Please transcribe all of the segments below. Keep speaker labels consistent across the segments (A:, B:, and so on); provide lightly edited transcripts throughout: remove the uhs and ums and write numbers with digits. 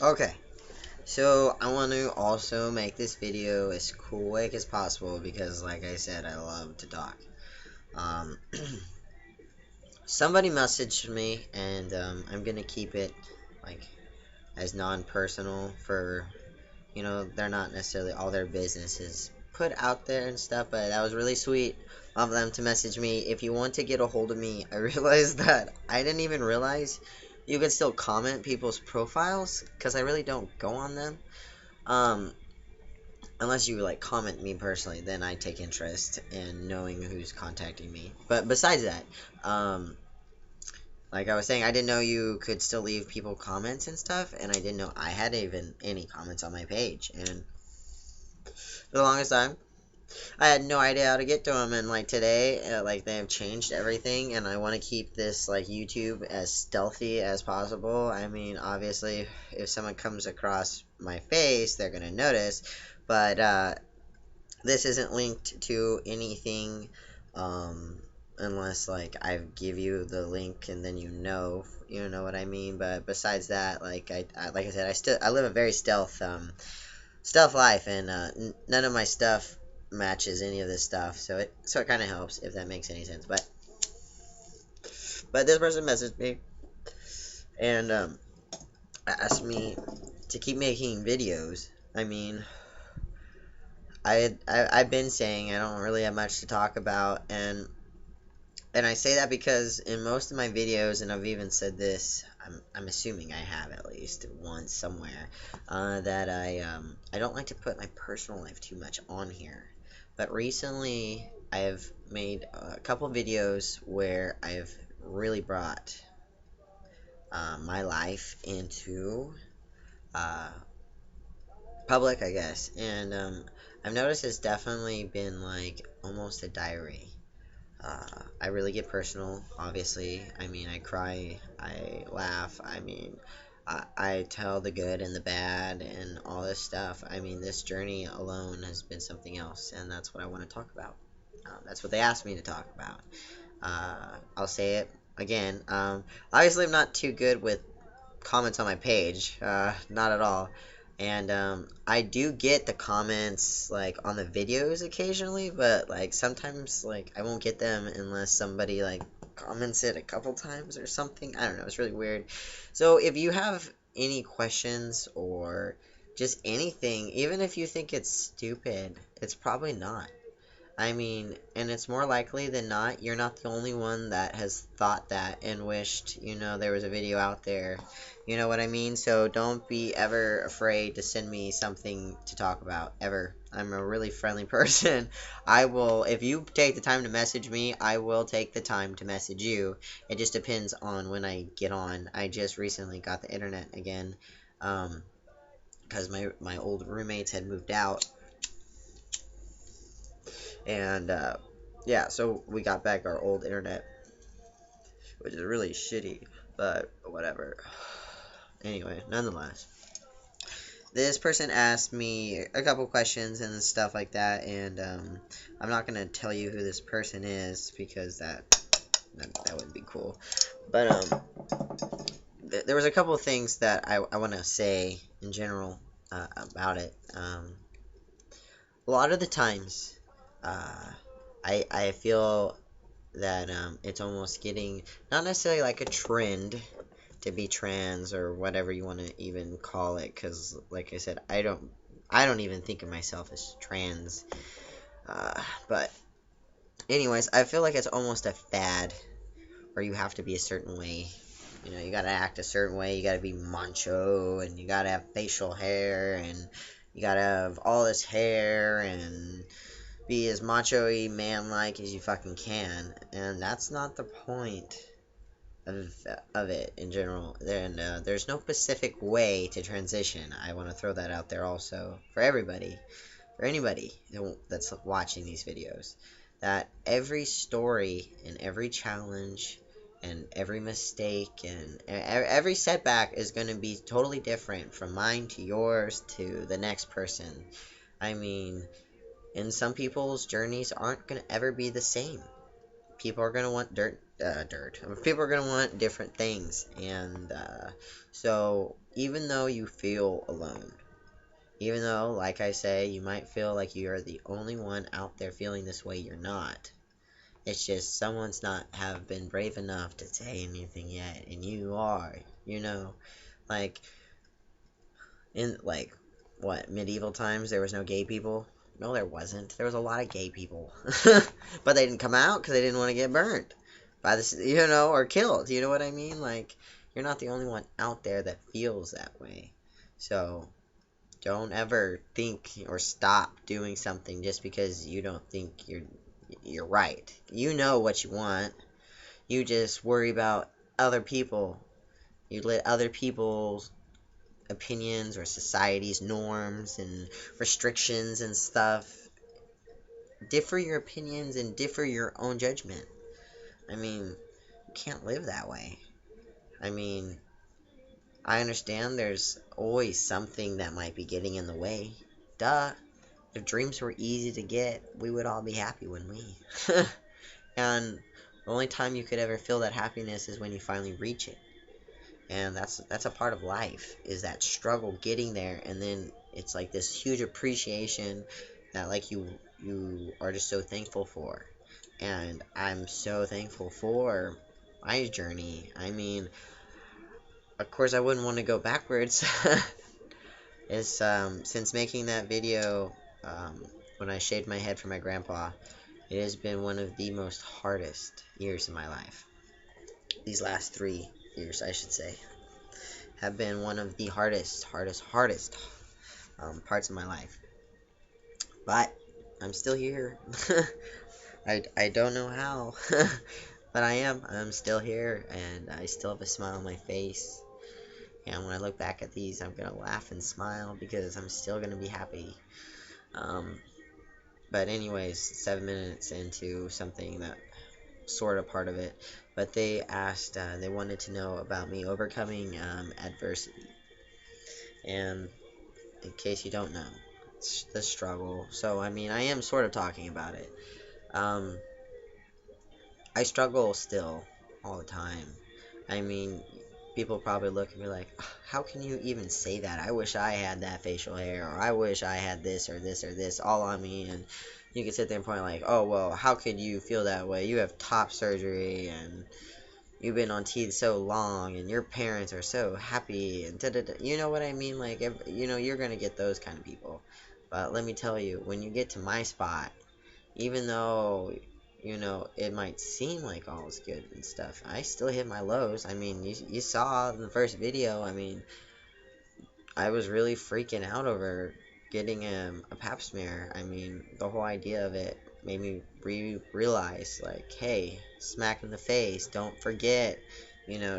A: Okay, so I want to also make this video as quick as possible because, like I said, I love to talk. Um, Somebody messaged me, and I'm gonna keep it like as non-personal for they're not necessarily all their businesses put out there and stuff, but that was really sweet of them to message me. If you want to get a hold of me, I realized that I didn't even realize you could still comment people's profiles because I really don't go on them. Um, Unless you like comment me personally, then I take interest in knowing who's contacting me. But besides that, um, like I was saying, I didn't know you could still leave people comments and stuff, and I didn't know I had even any comments on my page. And for the longest time, I had no idea how to get to them. And like today, like they have changed everything, and I want to keep this like YouTube as stealthy as possible. I mean, obviously, if someone comes across my face, they're gonna notice, but this isn't linked to anything, um, unless like I give you the link and then you know what I mean. But besides that, like I said, I live a very stealth life, and none of my stuff matches any of this stuff. So it kind of helps if that makes any sense. But this person messaged me and asked me to keep making videos. I mean, I've been saying I don't really have much to talk about, and I say that because in most of my videos, and I've even said this, I'm assuming I have at least once somewhere, that I don't like to put my personal life too much on here. But recently, I've made a couple videos where I've really brought my life into uh, public, I guess, and I've noticed it's definitely been like almost a diary. I really get personal, obviously. I mean, I cry, I laugh. I mean, I tell the good and the bad and all this stuff. I mean, this journey alone has been something else, and that's what I want to talk about. That's what they asked me to talk about. I'll say it again. Obviously, I'm not too good with comments on my page, not at all. And I do get the comments like on the videos occasionally, but like sometimes like I won't get them unless somebody like comments it a couple times or something. I don't know. It's really weird. So if you have any questions or just anything, even if you think it's stupid, it's probably not. I mean, and it's more likely than not, you're not the only one that has thought that and wished, there was a video out there. You know what I mean? So don't be ever afraid to send me something to talk about, ever. I'm a really friendly person. I will, if you take the time to message me, I will take the time to message you. It just depends on when I get on. I just recently got the internet again, because my old roommates had moved out, and yeah, so we got back our old internet, which is really shitty, but whatever. Anyway, nonetheless, this person asked me a couple questions and stuff like that, and I'm not gonna tell you who this person is because that wouldn't be cool. But there was a couple of things that I want to say in general about it. A lot of the times, uh, I feel that it's almost getting not necessarily like a trend to be trans or whatever you want to even call it, because like I said, I don't even think of myself as trans, but anyways, I feel like it's almost a fad where you have to be a certain way. You gotta act a certain way, you gotta be macho, and you gotta have facial hair, and you gotta have all this hair, and be as macho-y, man-like as you fucking can, and that's not the point of, of it in general. And there's no specific way to transition. I want to throw that out there also for everybody, for anybody that's watching these videos, that every story and every challenge and every mistake and every setback is going to be totally different from mine to yours to the next person. I mean, and some people's journeys aren't going to ever be the same. People are going to want dirt. People are gonna want different things, and so even though you feel alone, even though, like I say, you might feel like you are the only one out there feeling this way, you're not. It's just someone's not have been brave enough to say anything yet, and you are. You know, like in like what medieval times there was no gay people. No, there wasn't. There was a lot of gay people, but they didn't come out because they didn't want to get burned by this, or killed. You know what I mean? Like you're not the only one out there that feels that way. So don't ever think or stop doing something just because you don't think you're right. You know what you want. You just worry about other people. You let other people's opinions or society's norms and restrictions and stuff differ your opinions and differ your own judgment. I mean, you can't live that way. I mean, I understand there's always something that might be getting in the way. Duh. If dreams were easy to get, we would all be happy, wouldn't we? And the only time you could ever feel that happiness is when you finally reach it. And that's a part of life, is that struggle getting there, and then it's like this huge appreciation that like you are just so thankful for. And I'm so thankful for my journey. I mean, of course I wouldn't want to go backwards. It's since making that video when I shaved my head for my grandpa, it has been one of the most hardest years of my life. These last 3 years, I should say, have been one of the hardest parts of my life. But I'm still here. I don't know how, but I am. I'm still here, and I still have a smile on my face. And when I look back at these, I'm gonna laugh and smile because I'm still gonna be happy. Um, but anyways, 7 minutes into something that sort of part of it, but they asked, they wanted to know about me overcoming adversity. And in case you don't know, it's the struggle. So I mean, I am sort of talking about it. Um, I struggle still all the time. I mean, people probably look at me like, how can you even say that? I wish I had that facial hair, or I wish I had this or this or this all on me. And you can sit there and point like, oh, well, how could you feel that way? You have top surgery, and you've been on TV so long, and your parents are so happy, and da-da-da. You know what I mean? Like, you're going to get those kind of people. But let me tell you, when you get to my spot, even though it might seem like all is good and stuff, I still hit my lows. I mean, you saw in the first video, I mean, I was really freaking out over getting a pap smear. I mean, the whole idea of it made me realize, like, hey, smack in the face, don't forget,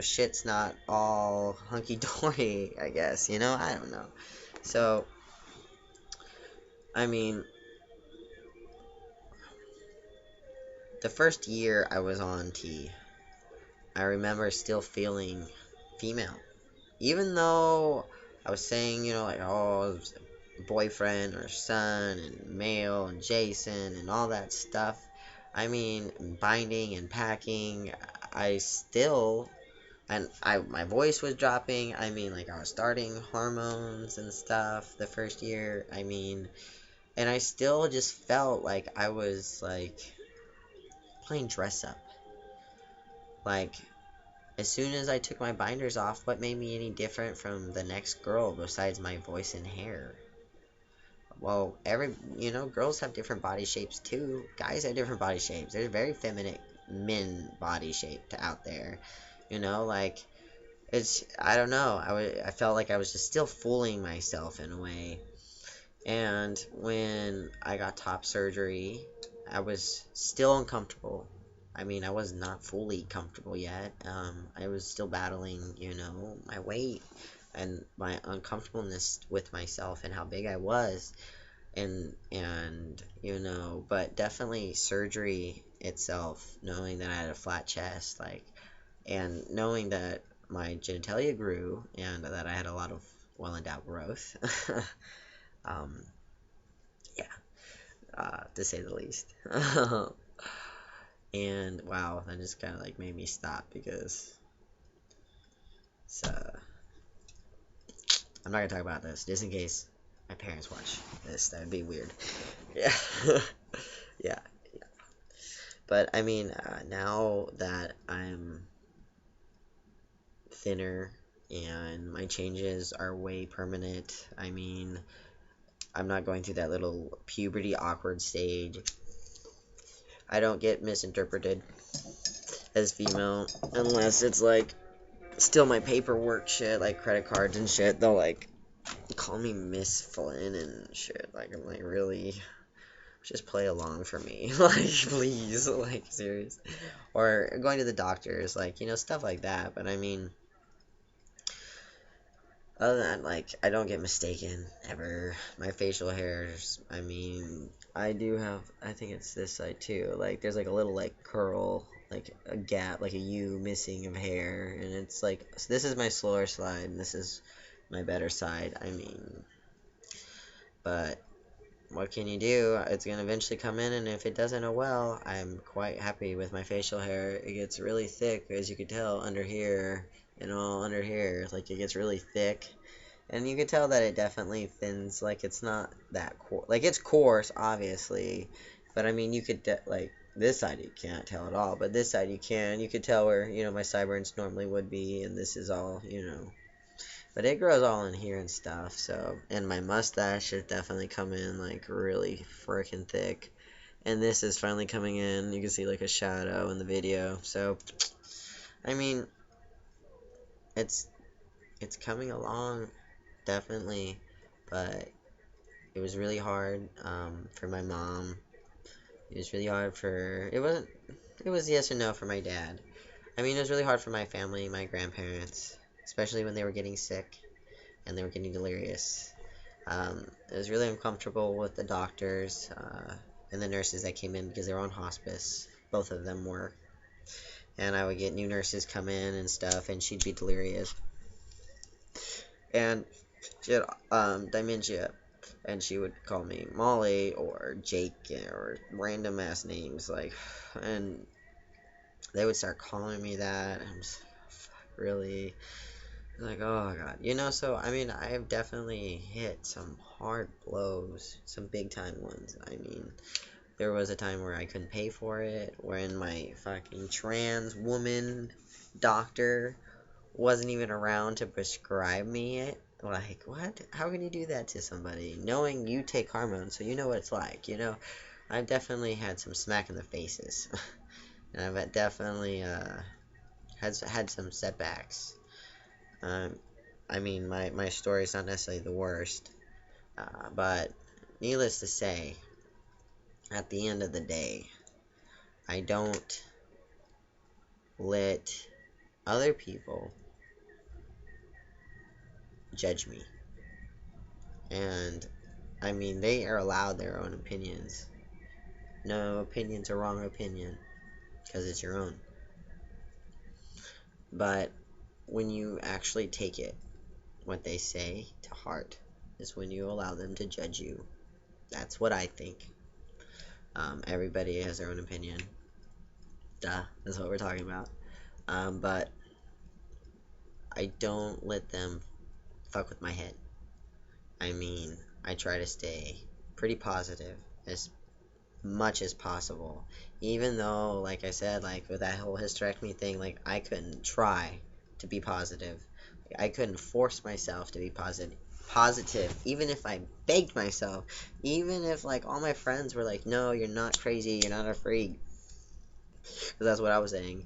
A: shit's not all hunky-dory, I guess, I don't know. So, I mean, the first year I was on T, I remember still feeling female. Even though I was saying, like, oh, boyfriend or son and male and Jason and all that stuff. I mean, binding and packing, I still, and my voice was dropping. I mean, like, I was starting hormones and stuff the first year. I mean, and I still just felt like I was, like, playing dress up. Like, as soon as I took my binders off, what made me any different from the next girl besides my voice and hair? Well, girls have different body shapes too. Guys have different body shapes. There's very feminine men body shape out there. Like, I don't know. I felt like I was just still fooling myself in a way. And when I got top surgery, I was still uncomfortable. I mean, I was not fully comfortable yet. I was still battling, my weight and my uncomfortableness with myself and how big I was. And but definitely surgery itself, knowing that I had a flat chest, like, and knowing that my genitalia grew and that I had a lot of well-endowed growth. Yeah, to say the least. And wow, that just kind of like made me stop because it's, I'm not gonna talk about this just in case my parents watch this. That would be weird. Yeah. Yeah. But I mean, now that I'm thinner and my changes are way permanent, I mean, I'm not going through that little puberty awkward stage. I don't get misinterpreted as female unless it's like still my paperwork shit, like credit cards and shit. They'll like call me Miss Flynn and shit. Like, I'm like, really? Just play along for me. Like, please. Like, serious. Or going to the doctors, like, stuff like that. But I mean, other than that, like, I don't get mistaken ever. My facial hairs, I mean, I do have, I think it's this side too. Like, there's like a little, like, curl, like a gap, like a U missing of hair. And it's like, so this is my slower side, and this is my better side. I mean, but what can you do? It's going to eventually come in, and if it doesn't, oh well. I'm quite happy with my facial hair. It gets really thick, as you can tell, under here, and all under here. Like, it gets really thick. And you can tell that it definitely thins. Like, it's not that coarse. Like, it's coarse, obviously. But, I mean, you could, like, this side you can't tell at all. But this side you can. You could tell where, my sideburns normally would be. And this is all. But it grows all in here and stuff, so. And my mustache has definitely come in, like, really freaking thick. And this is finally coming in. You can see, like, a shadow in the video. So, I mean, it's coming along, definitely. But it was really hard for my mom. It was really hard for. It was yes and no for my dad. I mean, it was really hard for my family, my grandparents, especially when they were getting sick and they were getting delirious. It was really uncomfortable with the doctors and the nurses that came in because they were on hospice. Both of them were. And I would get new nurses come in and stuff, and she'd be delirious. And she had dementia, and she would call me Molly or Jake or random ass names, like, and they would start calling me that. I'm just really like, oh god, so I mean, I have definitely hit some hard blows, some big time ones. I mean, there was a time where I couldn't pay for it, when my fucking trans woman doctor wasn't even around to prescribe me it. Like, what? How can you do that to somebody? Knowing you take hormones, so you know what it's like, I've definitely had some smack in the faces. And I've definitely had some setbacks. I mean, my story is not necessarily the worst, but needless to say, at the end of the day, I don't let other people judge me. And, I mean, they are allowed their own opinions. No opinion's a wrong opinion, because it's your own. But when you actually take it, what they say, to heart, is when you allow them to judge you. That's what I think. Everybody has their own opinion. Duh, that's what we're talking about. But I don't let them fuck with my head. I mean, I try to stay pretty positive as much as possible. Even though, like I said, like with that whole hysterectomy thing, like I couldn't try to be positive. I couldn't force myself to be positive, even if I begged myself, even if like all my friends were like, no, you're not crazy, you're not a freak, because that's what I was saying.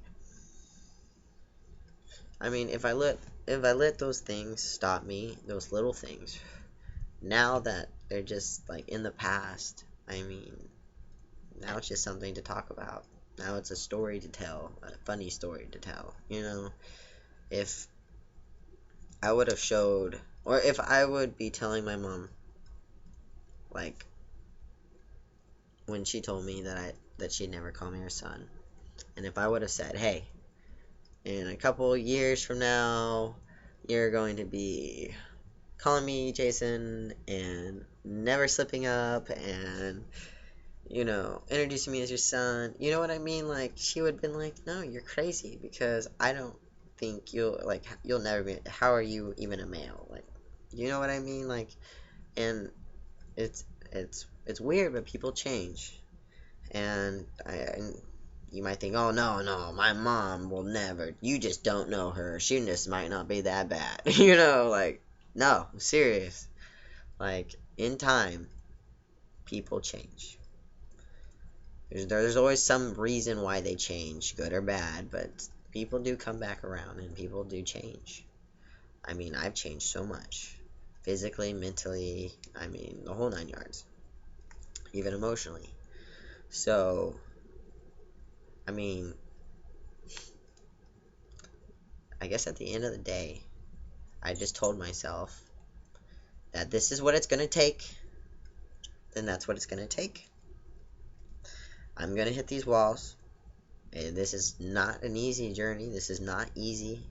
A: I mean, if I let those things stop me, those little things, now that they're just like in the past, I mean, now it's just something to talk about. Now it's a story to tell, a funny story to tell. If I would have showed, or if I would be telling my mom, like when she told me that she'd never call me her son, and if I would have said, hey, in a couple years from now, you're going to be calling me Jason and never slipping up, and introducing me as your son. You know what I mean? Like, she would have been like, no, you're crazy because I don't think you'll never be, how are you even a male? Like, you know what I mean? Like, and it's, it's weird, but people change. And you might think, oh, no, no, my mom will never, you just don't know her. She just might not be that bad. Like, no, I'm serious. Like, in time, people change. There's always some reason why they change, good or bad, but people do come back around and people do change. I mean, I've changed so much. Physically, mentally, I mean, the whole nine yards. Even emotionally. So, I mean, I guess at the end of the day, I just told myself that this is what it's going to take, then that's what it's going to take. I'm going to hit these walls. This is not an easy journey. This is not easy.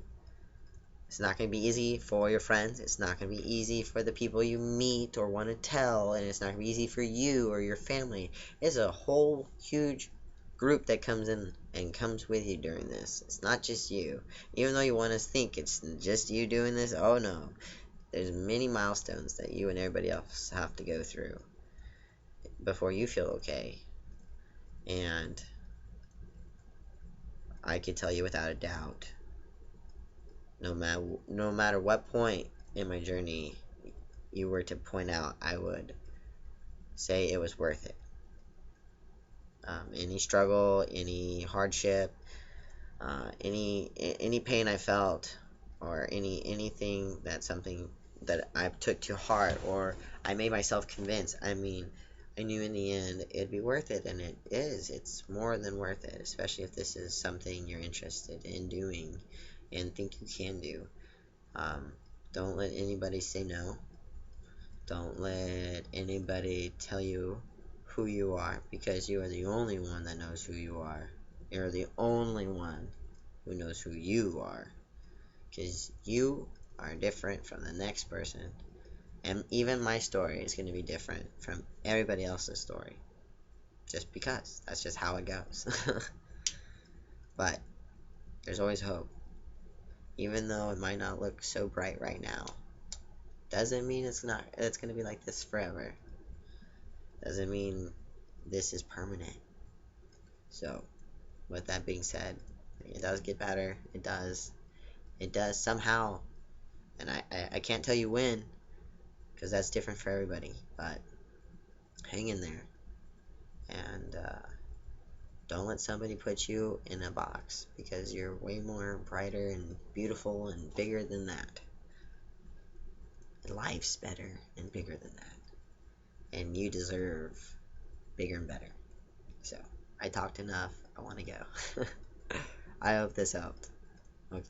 A: It's not going to be easy for your friends. It's not going to be easy for the people you meet or want to tell. And it's not going to be easy for you or your family. It's a whole huge group that comes in and comes with you during this. It's not just you. Even though you want to think it's just you doing this, oh no. There's many milestones that you and everybody else have to go through before you feel okay. And I can tell you without a doubt, no matter what point in my journey you were to point out, I would say it was worth it. Any struggle, any hardship, any pain I felt, or anything something that I took to heart, or I made myself convinced. I mean, I knew in the end it'd be worth it, and it is. It's more than worth it, especially if this is something you're interested in doing and think you can do. Um, don't let anybody say no. Don't let anybody tell you who you are, because you are the only one that knows who you are. You're the only one who knows who you are, because you are different from the next person. And even my story is going to be different from everybody else's story, just because that's just how it goes. But there's always hope, even though it might not look so bright right now. Doesn't mean it's going to be like this forever. Doesn't mean this is permanent. So, with that being said, it does get better. It does somehow. And I can't tell you when, because that's different for everybody. But hang in there. And don't let somebody put you in a box, because you're way more brighter and beautiful and bigger than that. And life's better and bigger than that. And you deserve bigger and better. So, I talked enough. I want to go. I hope this helped. Okay.